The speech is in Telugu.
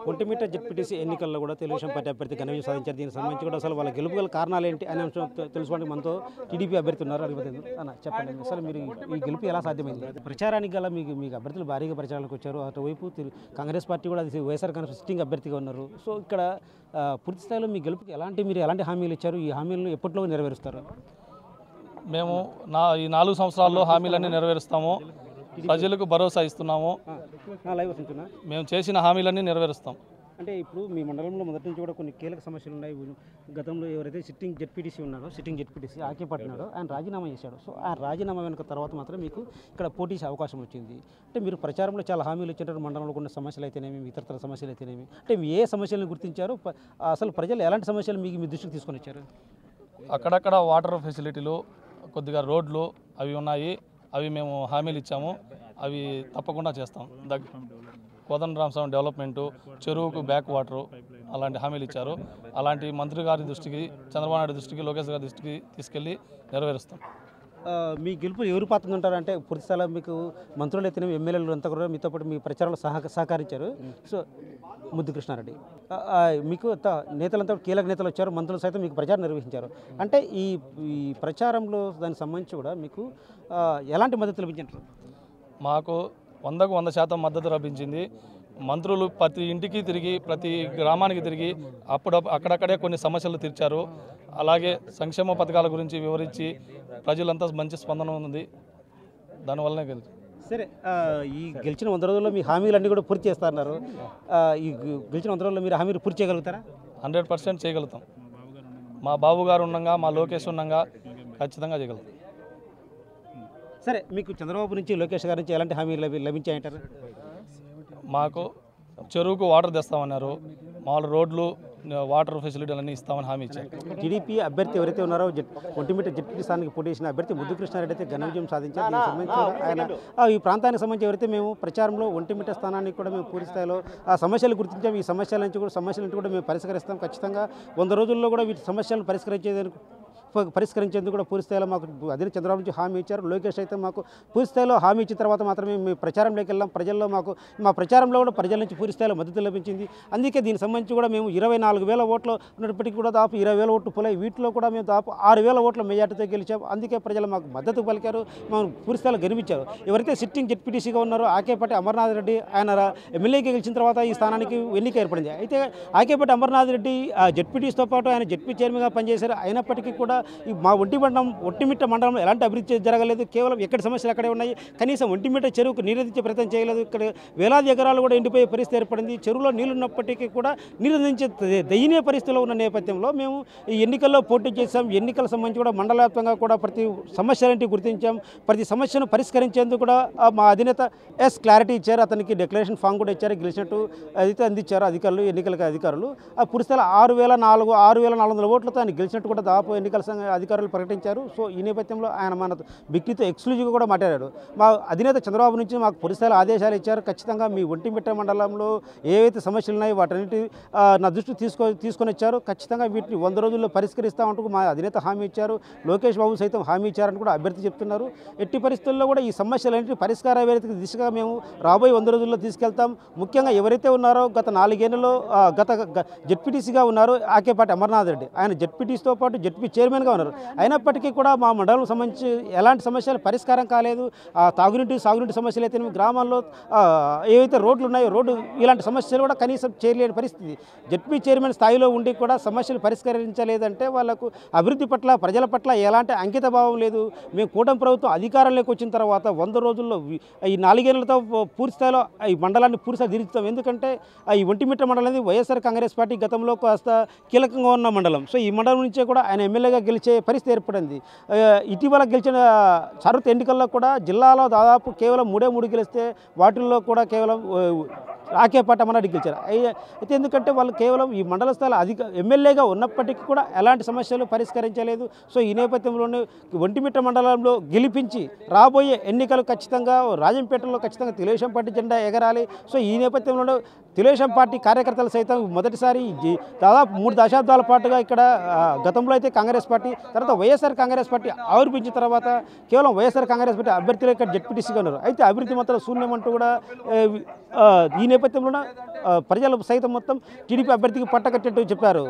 ఒంటిమిట్ట జెడ్పీటీసీ ఎన్నికల్లో కూడా తెలుగుదేశం పార్టీ అభ్యర్థి ఘన విజయం సాధించారు. దీనికి సంబంధించి కూడా అసలు వాళ్ళ గెలుపు గల కారణాలు ఏంటి అనే అంశం తెలుసుకోవడానికి మనతో టీడీపీ అభ్యర్థి ఉన్నారు. అడిగిపోతుంది అన్న, చెప్పండి అసలు మీరు ఈ గెలుపు ఎలా సాధ్యమైంది? ప్రచారానికి గల మీకు అభ్యర్థులు భారీగా ప్రచారాలకు వచ్చారు. అటువైపు కాంగ్రెస్ పార్టీ కూడా అది వైఎస్ఆర్ కాంగ్రెస్ సిట్టింగ్ అభ్యర్థిగా ఉన్నారు. సో ఇక్కడ పూర్తి స్థాయిలో మీ గెలుపుకి మీరు ఎలాంటి హామీలు ఇచ్చారు? ఈ హామీలను ఎప్పట్లో నెరవేరుస్తారు? మేము ఈ 4 సంవత్సరాల్లో హామీలన్నీ నెరవేరుస్తాము. ప్రజలకు భరోసా ఇస్తున్నాము. మేము చేసిన హామీలన్నీ నెరవేరుస్తాం. అంటే ఇప్పుడు మీ మండలంలో మొదటి నుంచి కూడా కొన్ని కీలక సమస్యలు ఉన్నాయి. గతంలో ఎవరైతే సిట్టింగ్ జెడ్పీటీసీ ఆకేపట్టినాడో ఆయన రాజీనామా చేశాడు. సో ఆయన రాజీనామా వెనుక తర్వాత మాత్రం మీకు ఇక్కడ పోటీ చేసే అవకాశం వచ్చింది. అంటే మీరు ప్రచారంలో చాలా హామీలు ఇచ్చారు. మండలంలో కొన్ని సమస్యలు అయితేనేమి, ఇతర సమస్యలు అయితేనేమి, అంటే ఏ సమస్యలను గుర్తించారు? అసలు ప్రజలు ఎలాంటి సమస్యలు మీ దృష్టికి తీసుకొని వచ్చారు? అక్కడక్కడ వాటర్ ఫెసిలిటీలు, కొద్దిగా రోడ్లు అవి ఉన్నాయి. అవి మేము హామీలు ఇచ్చాము. అవి తప్పకుండా చేస్తాం. కోదండరామస్వామి డెవలప్మెంటు, చెరువుకు బ్యాక్ వాటరు, అలాంటి హామీలు ఇచ్చారు. అలాంటి మంత్రి గారి దృష్టికి, చంద్రబాబు నాయుడు దృష్టికి, లోకేష్ గారి దృష్టికి తీసుకెళ్ళి నెరవేరుస్తాం. మీ గెలుపు ఎవరు పాత్ర ఉంటారంటే పూర్తి స్థాయిలో మీకు మంత్రులు అయితేనే, ఎమ్మెల్యేలు అంతా కూడా మీతో పాటు మీ ప్రచారంలో సహకరించారు. సో ముద్దు కృష్ణారెడ్డి, మీకు నేతలంతా కీలక నేతలు వచ్చారు, మంత్రులు సైతం మీకు ప్రచారం నిర్వహించారు. అంటే ఈ ప్రచారంలో దానికి సంబంధించి కూడా మీకు ఎలాంటి మద్దతు లభించారు? మాకు 100కు 100% మద్దతు లభించింది. మంత్రులు ప్రతి ఇంటికి తిరిగి, ప్రతి గ్రామానికి తిరిగి అక్కడక్కడే కొన్ని సమస్యలు తీర్చారు. అలాగే సంక్షేమ పథకాల గురించి వివరించి ప్రజలంతా మంచి స్పందన ఉంది. దానివల్లనే గెలిచి. సరే, ఈ గెలిచిన 100 రోజుల్లో మీ హామీలన్నీ కూడా పూర్తి చేస్తున్నారు. ఈ గెలిచిన 100 రోజుల్లో మీరు హామీలు పూర్తి చేయగలుగుతారా? 100% చేయగలుగుతాం. మా బాబు గారు ఉండగా, మా లోకేష్ ఉండగా ఖచ్చితంగా చేయగలుగుతాం. సరే, మీకు చంద్రబాబు నుంచి, లోకేష్ గారి నుంచి ఎలాంటి హామీలు లభించాయంటారు? మాకు చెరువుకు వాటర్ తెస్తామన్నారు. మామూలు రోడ్లు, వాటర్ ఫెసిలిటీలన్నీ ఇస్తామని హామీ ఇచ్చారు. టీడీపీ అభ్యర్థి ఎవరైతే ఉన్నారో ఒంటిమిట్ట జెడ్పీటీ స్థానానికి పోటీ చేసిన అభ్యర్థి ముద్దు కృష్ణారెడ్డి అయితే ఘన విజయం సాధించారు. దీనికి సంబంధించి ఆయన ఈ ప్రాంతానికి సంబంధించి ఎవరైతే మేము ప్రచారంలో ఒంటిమిట్ట స్థానానికి కూడా మేము పూర్తి స్థాయిలో ఆ సమస్యలు గుర్తించాం. ఈ సమస్యల నుంచి కూడా మేము పరిష్కరిస్తాం. ఖచ్చితంగా 100 రోజుల్లో కూడా వీటి సమస్యలను పరిష్కరించేందుకు కూడా పూర్తి స్థాయిలో మాకు అదే చంద్రబాబు నుంచి హామీ ఇచ్చారు. లోకేష్ అయితే మాకు పూర్తి స్థాయిలో హామీ ఇచ్చిన తర్వాత మాత్రమే మేము ప్రచారంలోకి వెళ్ళాం. ప్రజల్లో మా ప్రచారంలో కూడా ప్రజల నుంచి పూర్తి స్థాయిలో మద్దతు లభించింది. అందుకే దీనికి సంబంధించి కూడా మేము 24,000 ఓట్లు ఉన్నప్పటికీ కూడా దాదాపు 20,000 ఓట్లు పోలాయి. వీటిలో కూడా మేము దాదాపు 6,000 ఓట్ల మెజార్టీతో గెలిచాం. అందుకే ప్రజలు మాకు మద్దతు పలికారు, మేము పూర్తి స్థాయిలో గెలిపించారు. ఎవరైతే సిట్టింగ్ జెడ్పీటీసీగా ఉన్నారో ఆకేపట్టి అమర్నాథ్ రెడ్డి, ఆయన ఎమ్మెల్యేకి గెలిచిన తర్వాత ఈ స్థానానికి ఎన్నిక ఏర్పడింది. అయితే ఆకేపట్టి అమర్నాథ్ రెడ్డి జెడ్పీటీసీతో పాటు ఆయన జెడ్పీ చైర్మన్గా పనిచేశారు. అయినప్పటికీ కూడా మా ఒంటిమిట్ట మండలంలో ఎలాంటి అభివృద్ధి జరగలేదు. కేవలం ఎక్కడి సమస్యలు అక్కడే ఉన్నాయి. కనీసం ఒంటిమిట్ట చెరువుకు నీరందించే ప్రయత్నం చేయలేదు. ఇక్కడ వేలాది ఎకరాలు కూడా ఎండిపోయే పరిస్థితి ఏర్పడింది. చెరువులో నీళ్లు ఉన్నప్పటికీ కూడా నీరందించే దయనీయ పరిస్థితిలో ఉన్న నేపథ్యంలో మేము ఈ ఎన్నికల్లో పోటీ చేశాం. ఎన్నికల సంబంధించి కూడా మండల వ్యాప్తంగా కూడా ప్రతి సమస్యలంటే గుర్తించాం. ప్రతి సమస్యను పరిష్కరించేందుకు కూడా మా అధినేత క్లారిటీ ఇచ్చారు. అతనికి డిక్లరేషన్ ఫామ్ కూడా ఇచ్చారు. గెలిచినట్టు అయితే అందించారు అధికారులు, ఎన్నికల అధికారులు. ఆ పూర్తిస్థాయిలో 6,400 ఓట్లతో ఆయన గెలిచినట్టు కూడా దాదాపు ఎన్నికల సంఘ అధికారులు ప్రకటించారు. సో ఈ నేపథ్యంలో ఆయన మన బిక్కితో ఎక్స్క్లూజివ్గా కూడా మాట్లాడాడు. మా అధినేత చంద్రబాబు నుంచి మాకు పూర్తిస్థాయిలో ఆదేశాలు ఇచ్చారు. ఖచ్చితంగా మీ ఒంటిమిట్ట మండలంలో ఏవైతే సమస్యలు ఉన్నాయో వాటన్నిటి నా దృష్టికి తీసుకొని వచ్చారు. ఖచ్చితంగా వీటిని 100 రోజుల్లో పరిష్కరిస్తామంటూ మా అధినేత హామీ ఇచ్చారు. లోకేష్ బాబు సైతం హామీ ఇచ్చారని కూడా అభ్యర్థి చెప్తున్నారు. ఎట్టి పరిస్థితుల్లో కూడా ఈ సమస్యలన్నింటి పరిష్కార వేదిక దిశగా మేము రాబోయే 100 రోజుల్లో తీసుకెళ్తాం. ముఖ్యంగా ఎవరైతే ఉన్నారో గత 4 ఏళ్లలో జెడ్పీటీసీగా ఉన్నారో ఆకేపాటి అమర్నాథ్ రెడ్డి, ఆయన జెడ్పీటీసీతో పాటు జెడ్పీ చైర్మన్గా ఉన్నారు. అయినప్పటికీ కూడా మా మండలం సంబంధించి ఎలాంటి సమస్యలు పరిష్కారం కాలేదు. సాగునీటి సమస్యలు అయితే గ్రామాల్లో ఏవైతే రోడ్లు ఉన్నాయో ఇలాంటి సమస్యలు కూడా కనీసం చేయలేని పరిస్థితి. జెడ్పీ చైర్మన్ స్థాయిలో ఉండి కూడా సమస్యలు పరిష్కరించలేదంటే వాళ్ళకు అభివృద్ధి పట్ల, ప్రజల పట్ల ఎలాంటి అంకిత భావం లేదు. మేము కూటమి ప్రభుత్వం అధికారంలోకి వచ్చిన తర్వాత 100 రోజుల్లో ఈ 4 ఏళ్లతో పూర్తి స్థాయిలో ఈ మండలాన్ని పూర్తిగా తీరుస్తాం. ఎందుకంటే ఈ ఒంటిమిట్ట మండలం అనేది వైఎస్ఆర్ కాంగ్రెస్ పార్టీ గతంలో కాస్త కీలకంగా ఉన్న మండలం. సో ఈ మండలం నుంచే కూడా ఆయన ఎమ్మెల్యేగా గెలిచే పరిస్థితి ఏర్పడింది. ఇటీవల గెలిచిన సార్వత్రిక ఎన్నికల్లో కూడా జిల్లాలో దాదాపు కేవలం 3 గెలిస్తే వాటిల్లో కూడా కేవలం ఆకేపాటి అమర్నాథ్ గెలిచారు. అయితే ఎందుకంటే వాళ్ళు కేవలం ఈ మండల స్థాయిలో ఎమ్మెల్యేగా ఉన్నప్పటికీ కూడా ఎలాంటి సమస్యలు పరిష్కరించలేదు. సో ఈ నేపథ్యంలోనే ఒంటిమిట్ట మండలంలో గెలిపించి రాబోయే ఎన్నికలు ఖచ్చితంగా రాజంపేటలో ఖచ్చితంగా తెలుగుదేశం పార్టీ జెండా ఎగరాలి. సో ఈ నేపథ్యంలో తెలుగుదేశం పార్టీ కార్యకర్తలు సైతం మొదటిసారి దాదాపు 3 దశాబ్దాల పాటుగా ఇక్కడ గతంలో అయితే కాంగ్రెస్ పార్టీ, తర్వాత వైఎస్ఆర్ కాంగ్రెస్ పార్టీ ఆవిర్భించిన తర్వాత కేవలం వైఎస్ఆర్ కాంగ్రెస్ పార్టీ అభ్యర్థులు ఇక్కడ జెడ్పీటీసీగా ఉన్నారు. అయితే అభివృద్ధి మాత్రం శూన్యమంటూ కూడా ఈ నేపథ్యంలోన ప్రజలు సైతం మొత్తం టీడీపీ అభ్యర్థికి పట్టకట్టేట్టు చెప్పారు.